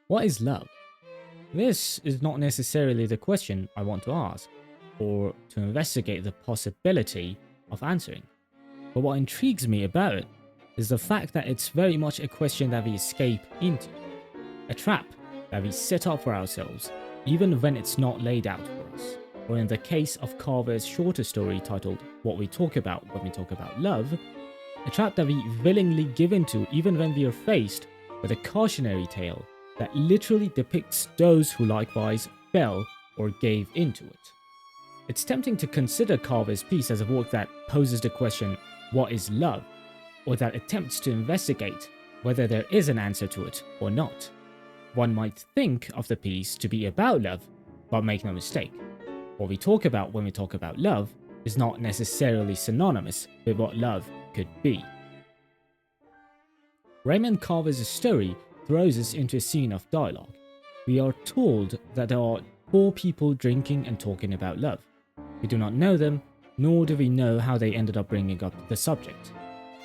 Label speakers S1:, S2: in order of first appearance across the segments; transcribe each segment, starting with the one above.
S1: What is love? This is not necessarily the question I want to ask, or to investigate the possibility of answering. But what intrigues me about it is the fact that it's very much a question that we escape into, a trap that we set up for ourselves even when it's not laid out for us. Or in the case of Carver's shorter story titled What We Talk About When We Talk About Love, a trap that we willingly give into even when we are faced with a cautionary tale that literally depicts those who likewise fell or gave into it. It's tempting to consider Carver's piece as a work that poses the question, what is love? Or that attempts to investigate whether there is an answer to it or not. One might think of the piece to be about love, but make no mistake. What we talk about when we talk about love is not necessarily synonymous with what love could be. Raymond Carver's story throws us into a scene of dialogue. We are told that there are 4 people drinking and talking about love. We do not know them, nor do we know how they ended up bringing up the subject.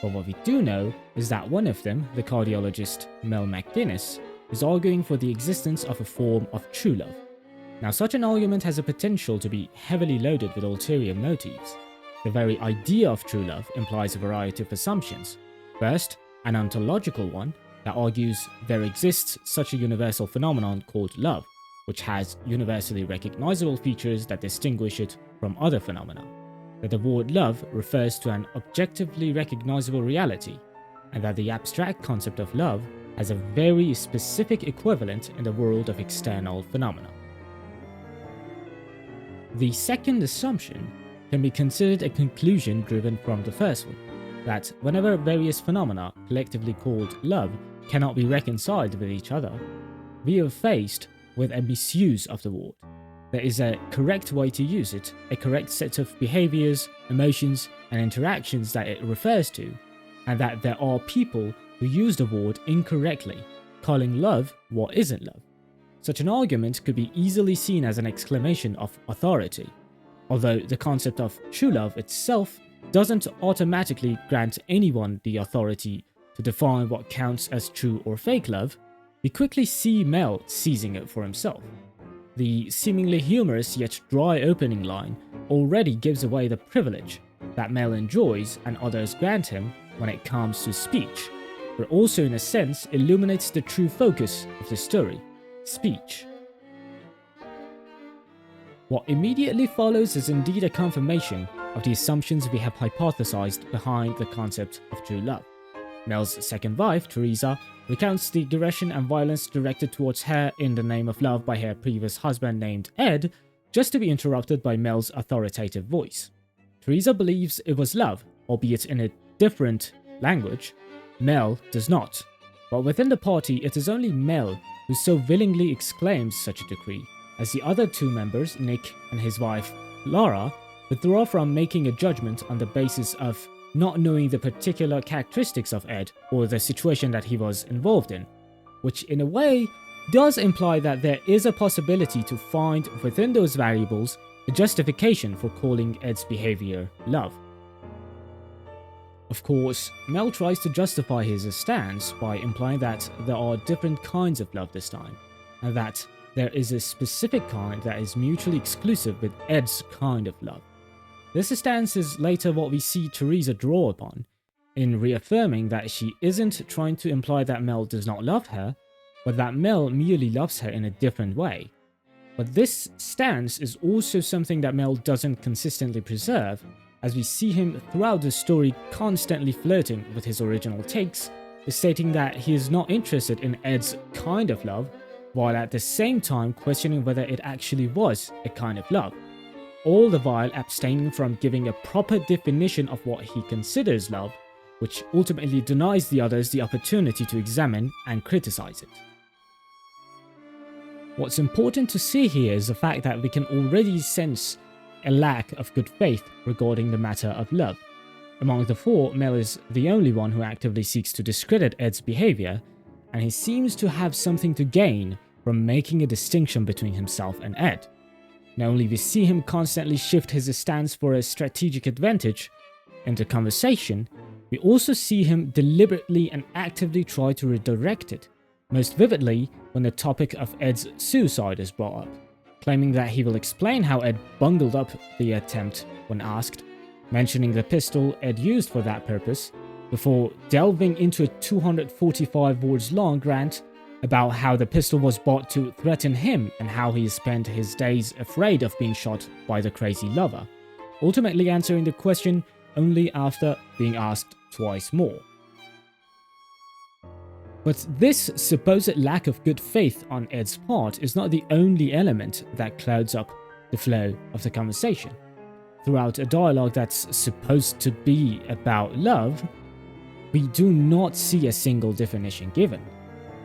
S1: But what we do know is that one of them, the cardiologist Mel McGuinness, is arguing for the existence of a form of true love. Now, such an argument has a potential to be heavily loaded with ulterior motives. The very idea of true love implies a variety of assumptions. First, an ontological one that argues there exists such a universal phenomenon called love, which has universally recognizable features that distinguish it from other phenomena. That the word love refers to an objectively recognizable reality, and that the abstract concept of love has a very specific equivalent in the world of external phenomena. The second assumption can be considered a conclusion driven from the first one, that whenever various phenomena, collectively called love, cannot be reconciled with each other, we are faced with a misuse of the word. There is a correct way to use it, a correct set of behaviors, emotions, and interactions that it refers to, and that there are people who use the word incorrectly, calling love what isn't love. Such an argument could be easily seen as an exclamation of authority, although the concept of true love itself doesn't automatically grant anyone the authority to define what counts as true or fake love. We quickly see Mel seizing it for himself. The seemingly humorous yet dry opening line already gives away the privilege that Mel enjoys and others grant him when it comes to speech, but also in a sense illuminates the true focus of the story, speech. What immediately follows is indeed a confirmation of the assumptions we have hypothesized behind the concept of true love. Mel's second wife, Teresa, recounts the aggression and violence directed towards her in the name of love by her previous husband named Ed, just to be interrupted by Mel's authoritative voice. Teresa believes it was love, albeit in a different language. Mel does not. But within the party, it is only Mel who so willingly exclaims such a decree, as the other 2 members, Nick and his wife, Laura, withdraw from making a judgment on the basis of not knowing the particular characteristics of Ed or the situation that he was involved in, which in a way does imply that there is a possibility to find within those variables a justification for calling Ed's behavior love. Of course, Mel tries to justify his stance by implying that there are different kinds of love this time, and that there is a specific kind that is mutually exclusive with Ed's kind of love. This stance is later what we see Teresa draw upon, in reaffirming that she isn't trying to imply that Mel does not love her, but that Mel merely loves her in a different way. But this stance is also something that Mel doesn't consistently preserve, as we see him throughout the story constantly flirting with his original takes, stating that he is not interested in Ed's kind of love, while at the same time questioning whether it actually was a kind of love, all the while abstaining from giving a proper definition of what he considers love, which ultimately denies the others the opportunity to examine and criticize it. What's important to see here is the fact that we can already sense a lack of good faith regarding the matter of love. Among the 4, Mel is the only one who actively seeks to discredit Ed's behavior, and he seems to have something to gain from making a distinction between himself and Ed. Not only we see him constantly shift his stance for a strategic advantage in the conversation, we also see him deliberately and actively try to redirect it, most vividly when the topic of Ed's suicide is brought up, claiming that he will explain how Ed bungled up the attempt when asked, mentioning the pistol Ed used for that purpose, before delving into a 245 words long rant about how the pistol was bought to threaten him and how he spent his days afraid of being shot by the crazy lover, ultimately answering the question only after being asked twice more. But this supposed lack of good faith on Ed's part is not the only element that clouds up the flow of the conversation. Throughout a dialogue that's supposed to be about love, we do not see a single definition given.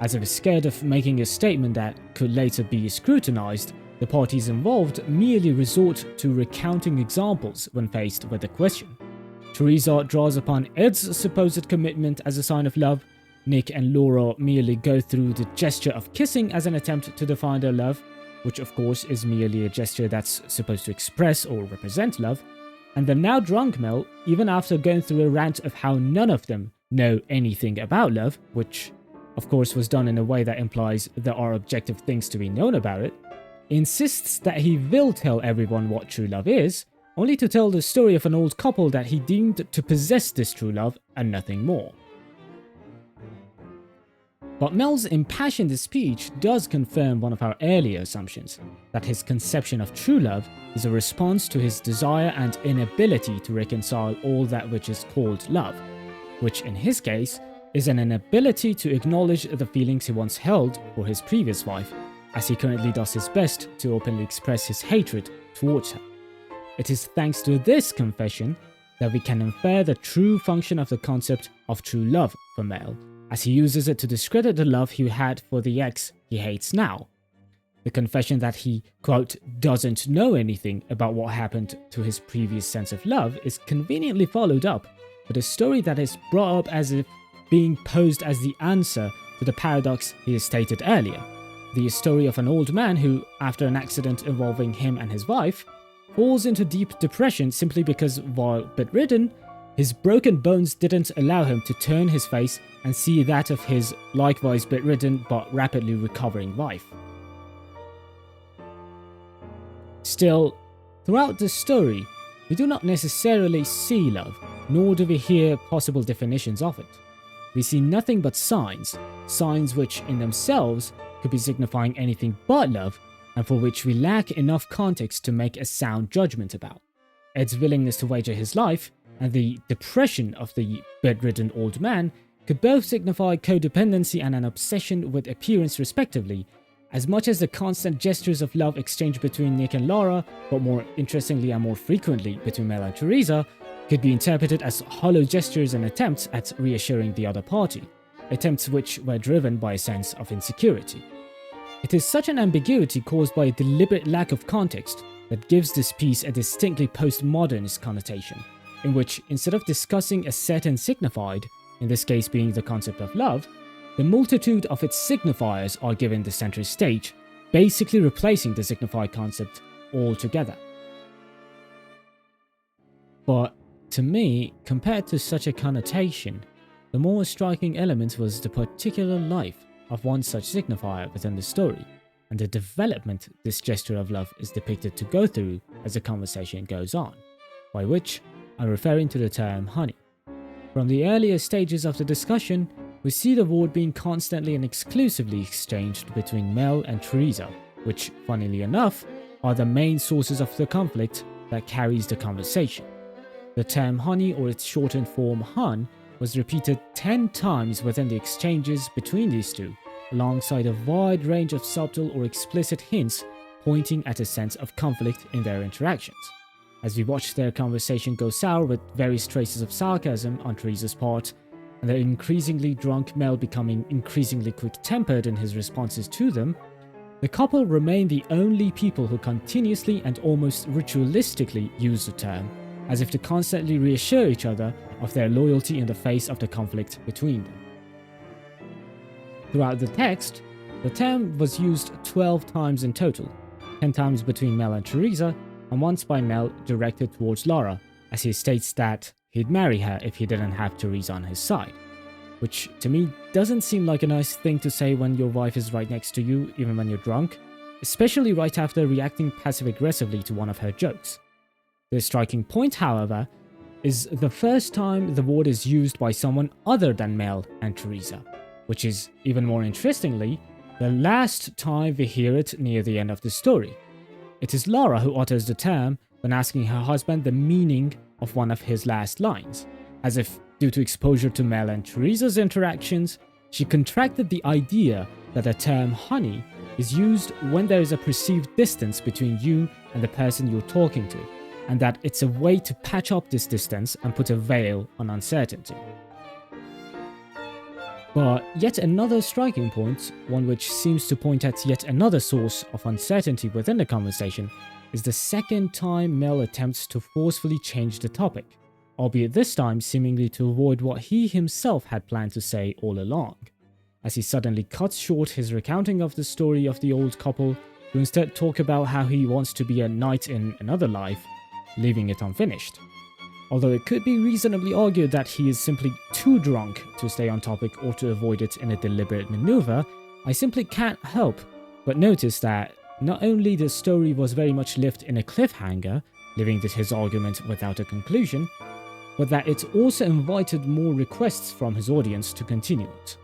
S1: As if scared of making a statement that could later be scrutinized, the parties involved merely resort to recounting examples when faced with a question. Teresa draws upon Ed's supposed commitment as a sign of love. Nick and Laura merely go through the gesture of kissing as an attempt to define their love, which of course is merely a gesture that's supposed to express or represent love. And the now drunk Mel, even after going through a rant of how none of them know anything about love, which of course was done in a way that implies there are objective things to be known about it, insists that he will tell everyone what true love is, only to tell the story of an old couple that he deemed to possess this true love and nothing more. But Mel's impassioned speech does confirm one of our earlier assumptions, that his conception of true love is a response to his desire and inability to reconcile all that which is called love, which in his case is an inability to acknowledge the feelings he once held for his previous wife, as he currently does his best to openly express his hatred towards her. It is thanks to this confession that we can infer the true function of the concept of true love for Mel, as he uses it to discredit the love he had for the ex he hates now. The confession that he, quote, doesn't know anything about what happened to his previous sense of love is conveniently followed up with a story that is brought up as if being posed as the answer to the paradox he has stated earlier. The story of an old man who, after an accident involving him and his wife, falls into deep depression simply because, while bedridden, his broken bones didn't allow him to turn his face and see that of his likewise bedridden but rapidly recovering wife. Still, throughout the story, we do not necessarily see love, nor do we hear possible definitions of it. We see nothing but signs which in themselves could be signifying anything but love, and for which we lack enough context to make a sound judgment about. Ed's willingness to wager his life and the depression of the bedridden old man could both signify codependency and an obsession with appearance respectively, as much as the constant gestures of love exchanged between Nick and Laura, but more interestingly and more frequently between Mel and Teresa, could be interpreted as hollow gestures and attempts at reassuring the other party, attempts which were driven by a sense of insecurity. It is such an ambiguity caused by a deliberate lack of context that gives this piece a distinctly postmodernist connotation, in which instead of discussing a certain signified, in this case being the concept of love, the multitude of its signifiers are given the center stage, basically replacing the signified concept altogether. But to me, compared to such a connotation, the more striking element was the particular life of one such signifier within the story, and the development this gesture of love is depicted to go through as the conversation goes on, by which I'm referring to the term honey. From the earlier stages of the discussion, we see the word being constantly and exclusively exchanged between Mel and Teresa, which, funnily enough, are the main sources of the conflict that carries the conversation. The term honey, or its shortened form hun, was repeated 10 times within the exchanges between these two, alongside a wide range of subtle or explicit hints pointing at a sense of conflict in their interactions. As we watch their conversation go sour with various traces of sarcasm on Teresa's part, and the increasingly drunk Mel becoming increasingly quick-tempered in his responses to them, the couple remain the only people who continuously and almost ritualistically use the term, as if to constantly reassure each other of their loyalty in the face of the conflict between them. Throughout the text, the term was used 12 times in total, 10 times between Mel and Teresa, and once by Mel directed towards Laura, as he states that he'd marry her if he didn't have Teresa on his side. which to me doesn't seem like a nice thing to say when your wife is right next to you, even when you're drunk, especially right after reacting passive-aggressively to one of her jokes. The striking point, however, is the first time the word is used by someone other than Mel and Teresa, which is, even more interestingly, the last time we hear it near the end of the story. It is Lara who utters the term when asking her husband the meaning of one of his last lines, as if, due to exposure to Mel and Teresa's interactions, she contracted the idea that the term honey is used when there is a perceived distance between you and the person you're talking to, and that it's a way to patch up this distance and put a veil on uncertainty. But yet another striking point, one which seems to point at yet another source of uncertainty within the conversation, is the second time Mel attempts to forcefully change the topic, albeit this time seemingly to avoid what he himself had planned to say all along, as he suddenly cuts short his recounting of the story of the old couple to instead talk about how he wants to be a knight in another life, leaving it unfinished. Although it could be reasonably argued that he is simply too drunk to stay on topic or to avoid it in a deliberate maneuver, I simply can't help but notice that not only the story was very much left in a cliffhanger, leaving his argument without a conclusion, but that it also invited more requests from his audience to continue it.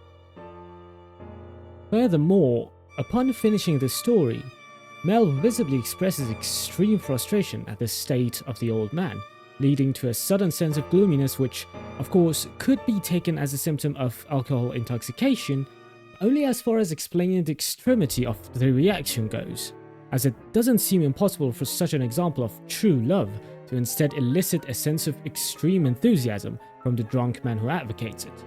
S1: Furthermore, upon finishing the story, Mel visibly expresses extreme frustration at the state of the old man, leading to a sudden sense of gloominess which, of course, could be taken as a symptom of alcohol intoxication, only as far as explaining the extremity of the reaction goes, as it doesn't seem impossible for such an example of true love to instead elicit a sense of extreme enthusiasm from the drunk man who advocates it.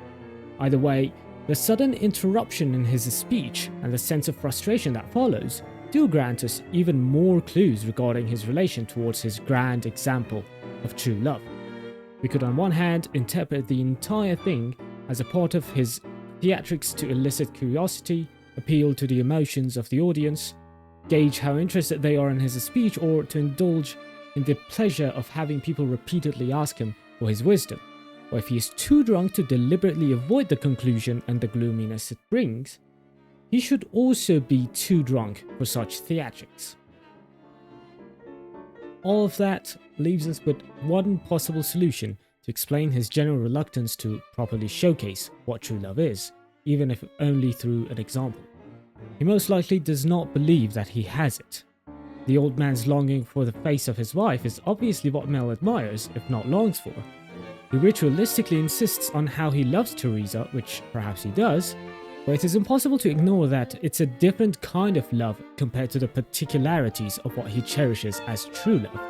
S1: Either way, the sudden interruption in his speech and the sense of frustration that follows do grant us even more clues regarding his relation towards his grand example of true love. We could on one hand interpret the entire thing as a part of his theatrics to elicit curiosity, appeal to the emotions of the audience, gauge how interested they are in his speech, or to indulge in the pleasure of having people repeatedly ask him for his wisdom. Or if he is too drunk to deliberately avoid the conclusion and the gloominess it brings, he should also be too drunk for such theatrics. All of that leaves us with one possible solution to explain his general reluctance to properly showcase what true love is, even if only through an example. He most likely does not believe that he has it. The old man's longing for the face of his wife is obviously what Mel admires, if not longs for. He ritualistically insists on how he loves Teresa, which perhaps he does, but it is impossible to ignore that it's a different kind of love compared to the particularities of what he cherishes as true love.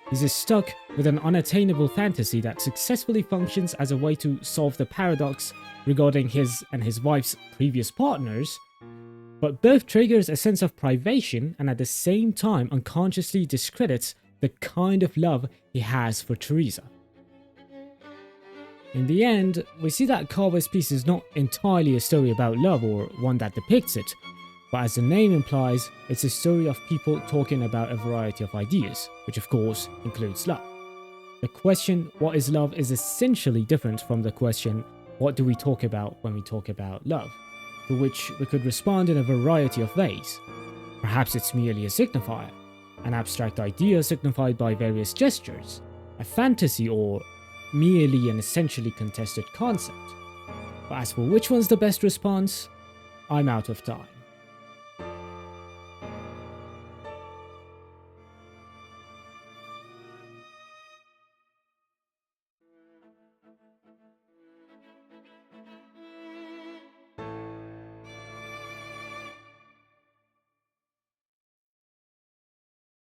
S1: He's stuck with an unattainable fantasy that successfully functions as a way to solve the paradox regarding his and his wife's previous partners, but both triggers a sense of privation and at the same time unconsciously discredits the kind of love he has for Teresa. In the end, we see that Carver's piece is not entirely a story about love or one that depicts it, but as the name implies, it's a story of people talking about a variety of ideas, which of course includes love. The question, what is love, is essentially different from the question, what do we talk about when we talk about love, to which we could respond in a variety of ways. Perhaps it's merely a signifier, an abstract idea signified by various gestures, a fantasy, or merely an essentially contested concept. But as for which one's the best response, I'm out of time.